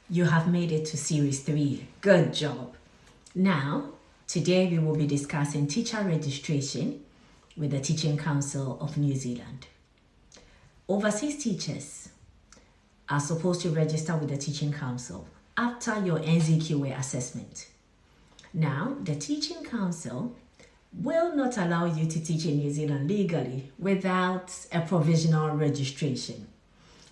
You have made it to Series 3. Good job. Now, today we will be discussing teacher registration with the Teaching Council of New Zealand. Overseas teachers are supposed to register with the Teaching Council after your NZQA assessment. Now, the Teaching Council will not allow you to teach in New Zealand legally without a provisional registration.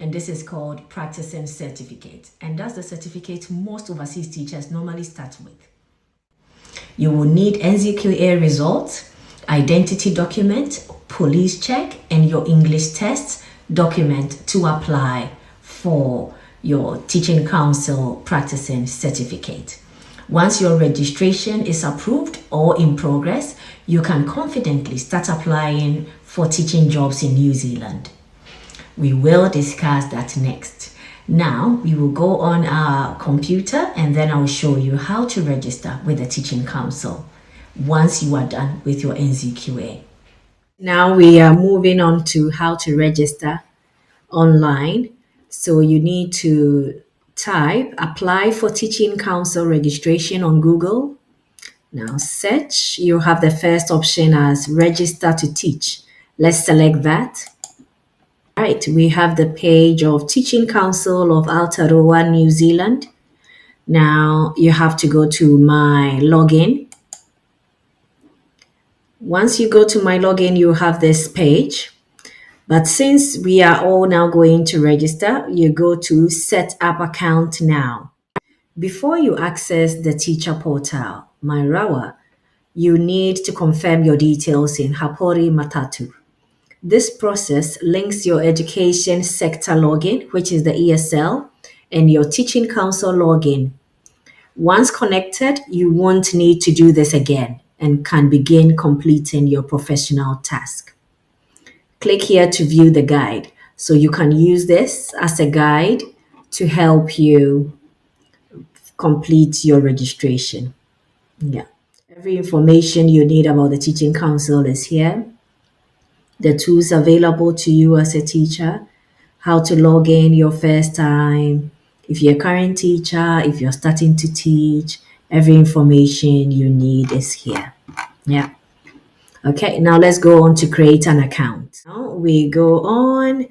And this is called practicing certificate. And that's the certificate most overseas teachers normally start with. You will need NZQA results, identity document, police check, and your English test document to apply for your Teaching Council practicing certificate. Once your registration is approved or in progress, you can confidently start applying for teaching jobs in New Zealand. We will discuss that next. Now, we will go on our computer and then I will show you how to register with the Teaching Council once you are done with your NZQA. Now we are moving on to how to register online. So you need to type apply for Teaching Council registration on Google. Now search, you have the first option as register to teach. Let's select that. All right, we have the page of Teaching Council of Aotearoa, New Zealand. Now you have to go to my login. Once you go to my login, you have this page. But since we are all now going to register, you go to set up account now. Before you access the teacher portal, My Rawa, you need to confirm your details in Hapori Matatu. This process links your education sector login, which is the ESL, and your Teaching Council login. Once connected, you won't need to do this again and can begin completing your professional task. Click here to view the guide. So you can use this as a guide to help you complete your registration. Yeah. Every information you need about the Teaching Council is here. The tools available to you as a teacher, how to log in your first time, if you're a current teacher, if you're starting to teach, every information you need is here. Yeah. Okay, now let's go on to create an account. Now we go on,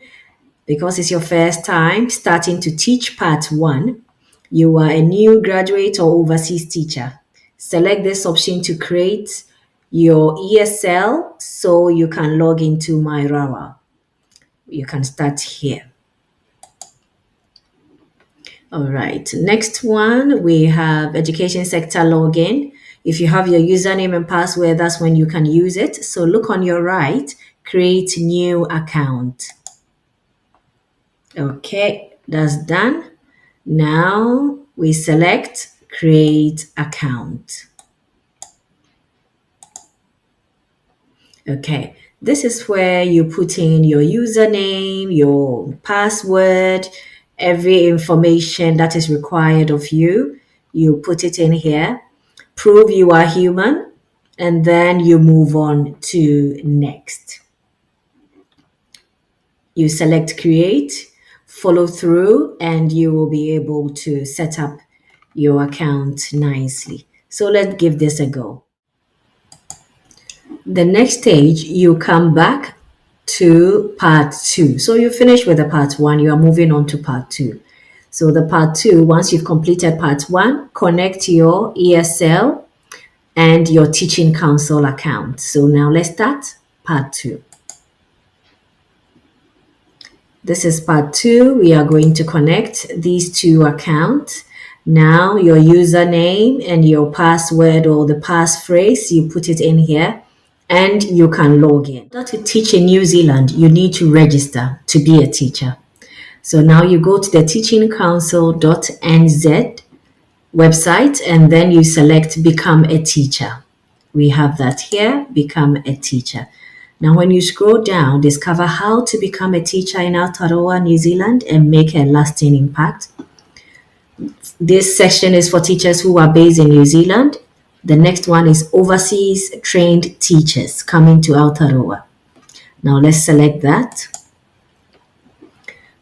because it's your first time starting to teach part 1. You are a new graduate or overseas teacher. Select this option to create your ESL so you can log into My Rawa. You can start here. All right, next one, we have education sector login. If you have your username and password, that's when you can use it. So look on your right, create new account. Okay, that's done. Now we select create account. Okay, this is where you put in your username, your password, every information that is required of you. You put it in here, prove you are human, and then you move on to next. You select create, follow through, and you will be able to set up your account nicely. So let's give this a go. The next stage, you come back to part 2. So you finish with the part 1, you are moving on to part 2. So the part 2, once you've completed part 1, connect your ESL and your Teaching Council account. So now let's start part 2. This is part 2. We are going to connect these two accounts. Now your username and your password or the passphrase, you put it in here and you can log in. In order to teach in New Zealand, you need to register to be a teacher. So now you go to the teachingcouncil.nz website and then you select become a teacher. We have that here, become a teacher. Now when you scroll down, discover how to become a teacher in Aotearoa, New Zealand and make a lasting impact. This section is for teachers who are based in New Zealand. The next one is overseas trained teachers coming to Aotearoa. Now let's select that.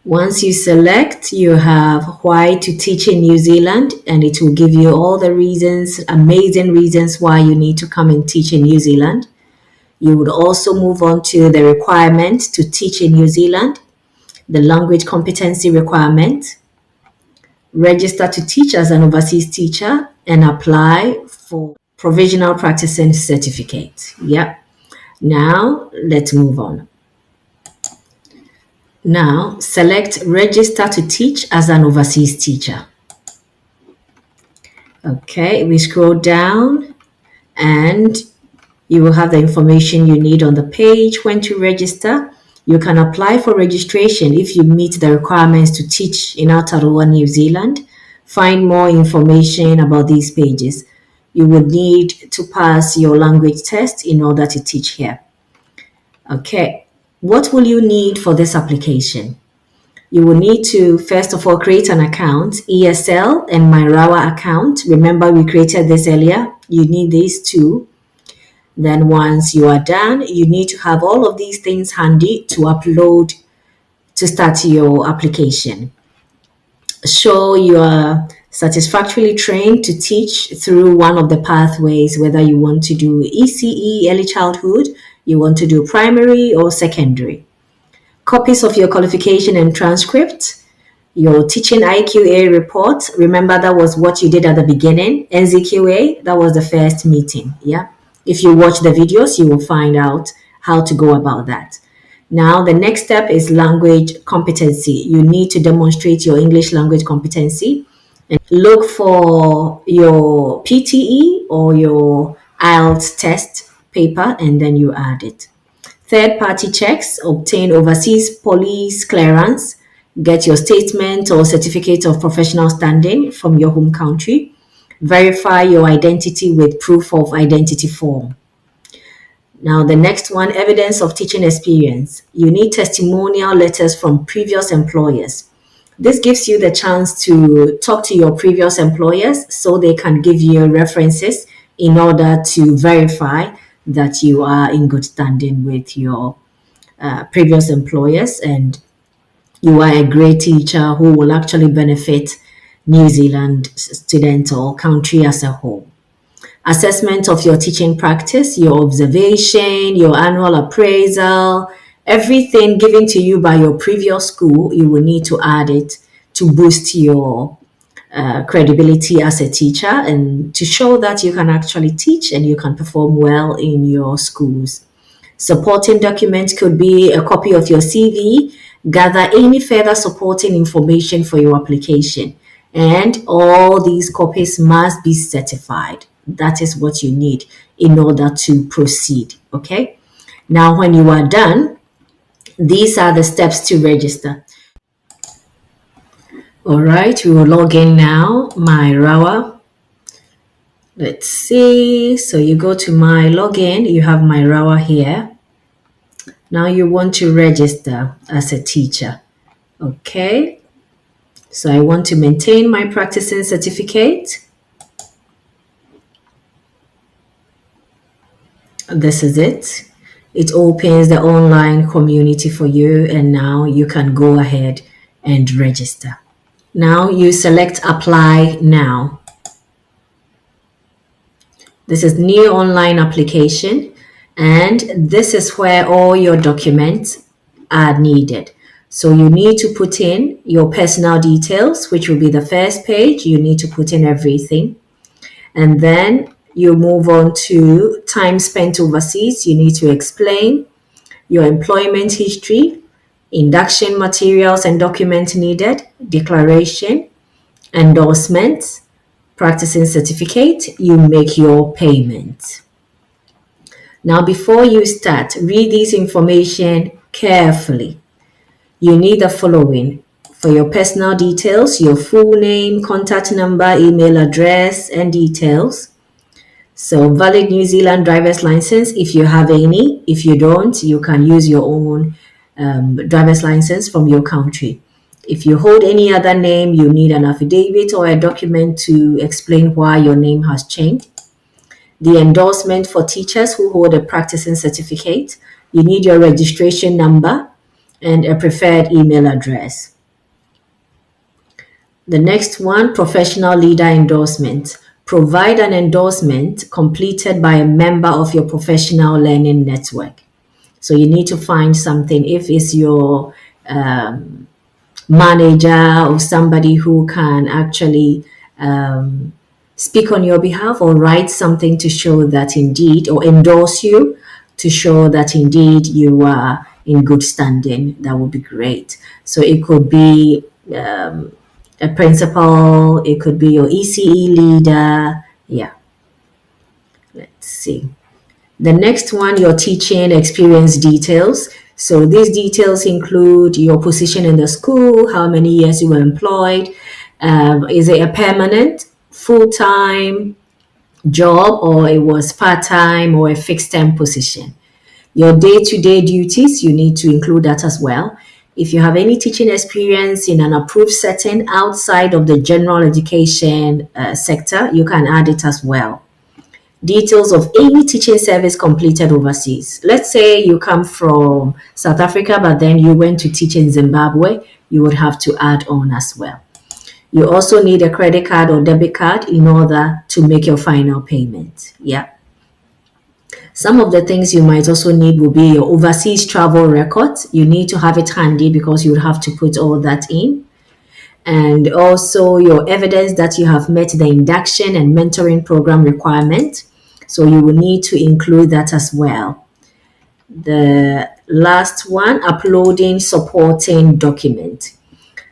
Once you select, you have why to teach in New Zealand, and it will give you all the reasons, amazing reasons why you need to come and teach in New Zealand. You would also move on to the requirement to teach in New Zealand, the language competency requirement, register to teach as an overseas teacher, and apply for provisional practicing certificate. Yep. Now let's move on. Now select register to teach as an overseas teacher. Okay, we scroll down and you will have the information you need on the page. When to register, you can apply for registration if you meet the requirements to teach in Aotearoa, New Zealand. Find more information about these pages. You would need to pass your language test in order to teach here. Okay, what will you need for this application? You will need to, first of all, create an account, ESL and MyRawa account. Remember, we created this earlier. You need these two. Then once you are done, you need to have all of these things handy to upload to start your application. Show you are satisfactorily trained to teach through one of the pathways, whether you want to do ECE, early childhood, you want to do primary or secondary. Copies of your qualification and transcript, your teaching IQA report. Remember, that was what you did at the beginning. NZQA, that was the first meeting. Yeah. If you watch the videos, you will find out how to go about that. Now, the next step is language competency. You need to demonstrate your English language competency. And look for your PTE or your IELTS test paper, and then you add it. Third-party checks, obtain overseas police clearance, get your statement or certificate of professional standing from your home country, verify your identity with proof of identity form. Now, the next one, evidence of teaching experience. You need testimonial letters from previous employers. This gives you the chance to talk to your previous employers so they can give you references in order to verify that you are in good standing with your previous employers and you are a great teacher who will actually benefit New Zealand students or country as a whole. Assessment of your teaching practice, your observation, your annual appraisal, everything given to you by your previous school, you will need to add it to boost your credibility as a teacher and to show that you can actually teach and you can perform well in your schools. Supporting documents could be a copy of your CV, gather any further supporting information for your application, and all these copies must be certified. That is what you need in order to proceed. Okay. Now, when you are done, these are the steps to register. All right, we will log in now. MyRawa. Let's see. So you go to my login. You have MyRawa here. Now you want to register as a teacher. Okay. So I want to maintain my practicing certificate. This is it. It opens the online community for you, and now you can go ahead and register. Now you select apply now. This is new online application, and this is where all your documents are needed. So you need to put in your personal details, which will be the first page. You need to put in everything. And then you move on to time spent overseas. You need to explain your employment history, induction materials and documents needed, declaration, endorsements, practicing certificate. You make your payment. Now, before you start, read this information carefully. You need the following: for your personal details, your full name, contact number, email address, and details. So valid New Zealand driver's license if you have any. If you don't, you can use your own driver's license from your country. If you hold any other name, you need an affidavit or a document to explain why your name has changed. The endorsement for teachers who hold a practicing certificate. You need your registration number and a preferred email address. The next one, professional leader endorsement. Provide an endorsement completed by a member of your professional learning network. So you need to find something. If it's your manager or somebody who can actually speak on your behalf or write something to show that indeed, or endorse you to show that indeed you are in good standing, that would be great. So it could be a principal, it could be your ECE leader. Yeah, let's see. The next one, your teaching experience details. So these details include your position in the school, how many years you were employed, is it a permanent, full-time job, or it was part-time or a fixed-term position. Your day-to-day duties, you need to include that as well. If you have any teaching experience in an approved setting outside of the general education sector, you can add it as well. Details of any teaching service completed overseas. Let's say you come from South Africa, but then you went to teach in Zimbabwe, you would have to add on as well. You also need a credit card or debit card in order to make your final payment. Yeah. Some of the things you might also need will be your overseas travel records. You need to have it handy because you would have to put all that in. And also your evidence that you have met the induction and mentoring program requirement. So you will need to include that as well. The last one, uploading supporting document.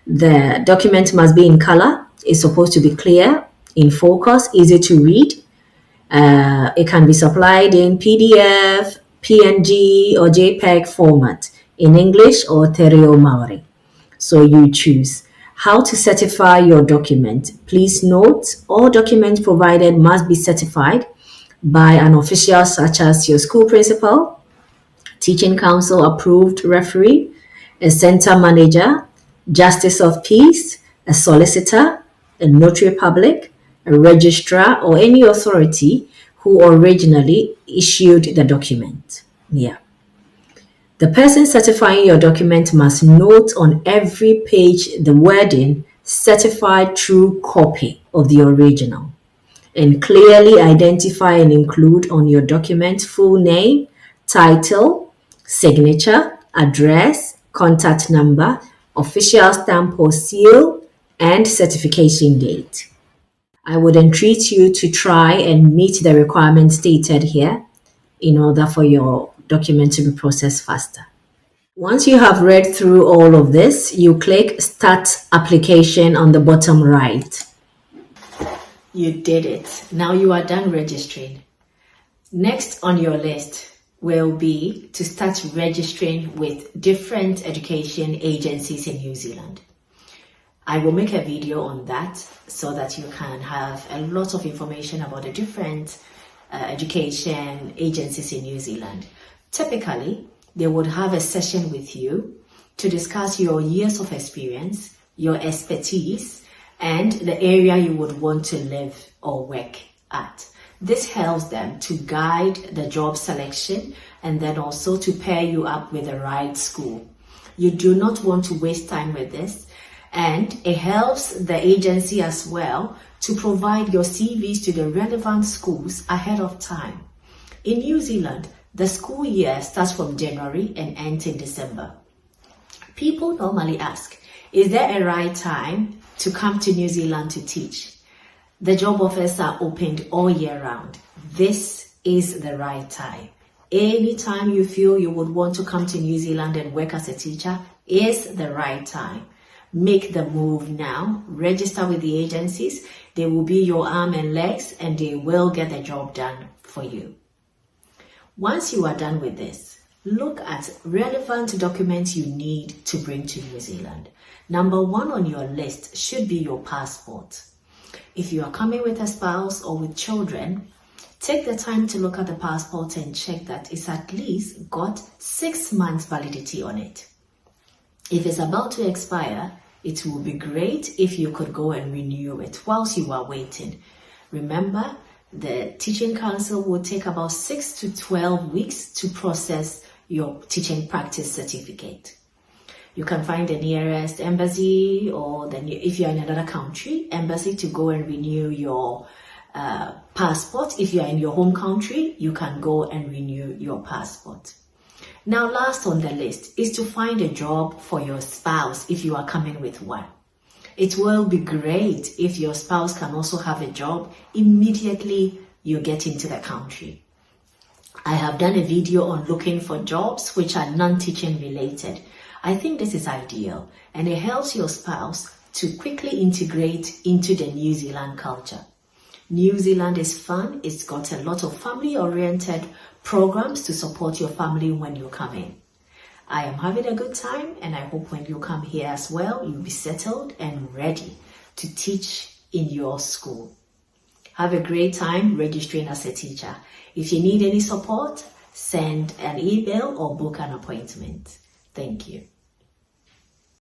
The document must be in color. It's supposed to be clear, in focus, easy to read. It can be supplied in PDF, PNG, or JPEG format, in English or Tereo Maori. So you choose. How to certify your document. Please note, all documents provided must be certified by an official such as your school principal, teaching council approved referee, a center manager, justice of peace, a solicitor, a notary public, a registrar, or any authority who originally issued the document. Yeah. The person certifying your document must note on every page the wording certified true copy of the original, and clearly identify and include on your document full name, title, signature, address, contact number, official stamp or seal, and certification date. I would entreat you to try and meet the requirements stated here in order for your document to be processed faster. Once you have read through all of this, you click Start Application on the bottom right. You did it. Now you are done registering. Next on your list will be to start registering with different education agencies in New Zealand. I will make a video on that so that you can have a lot of information about the different education agencies in New Zealand. Typically, they would have a session with you to discuss your years of experience, your expertise, and the area you would want to live or work at. This helps them to guide the job selection and then also to pair you up with the right school. You do not want to waste time with this, and it helps the agency as well to provide your CVs to the relevant schools ahead of time. In New Zealand, the school year starts from January and ends in December. People normally ask, is there a right time to come to New Zealand to teach? The job offers are opened all year round. This is the right time. Anytime you feel you would want to come to New Zealand and work as a teacher is the right time. Make the move now. Register with the agencies. They will be your arm and legs and they will get the job done for you. Once you are done with this, look at relevant documents you need to bring to New Zealand. Number one on your list should be your passport. If you are coming with a spouse or with children, take the time to look at the passport and check that it's at least got 6 months validity on it. If it's about to expire, it will be great if you could go and renew it whilst you are waiting. Remember, the teaching council will take about 6 to 12 weeks to process your teaching practice certificate. You can find the nearest embassy, or if you're in another country, embassy, to go and renew your passport. If you're in your home country, you can go and renew your passport. Now, last on the list is to find a job for your spouse if you are coming with one. It will be great if your spouse can also have a job immediately you get into the country. I have done a video on looking for jobs which are non-teaching related. I think this is ideal, and it helps your spouse to quickly integrate into the New Zealand culture. New Zealand is fun. It's got a lot of family-oriented programs to support your family when you come in. I am having a good time, and I hope when you come here as well, you'll be settled and ready to teach in your school. Have a great time registering as a teacher. If you need any support, send an email or book an appointment. Thank you.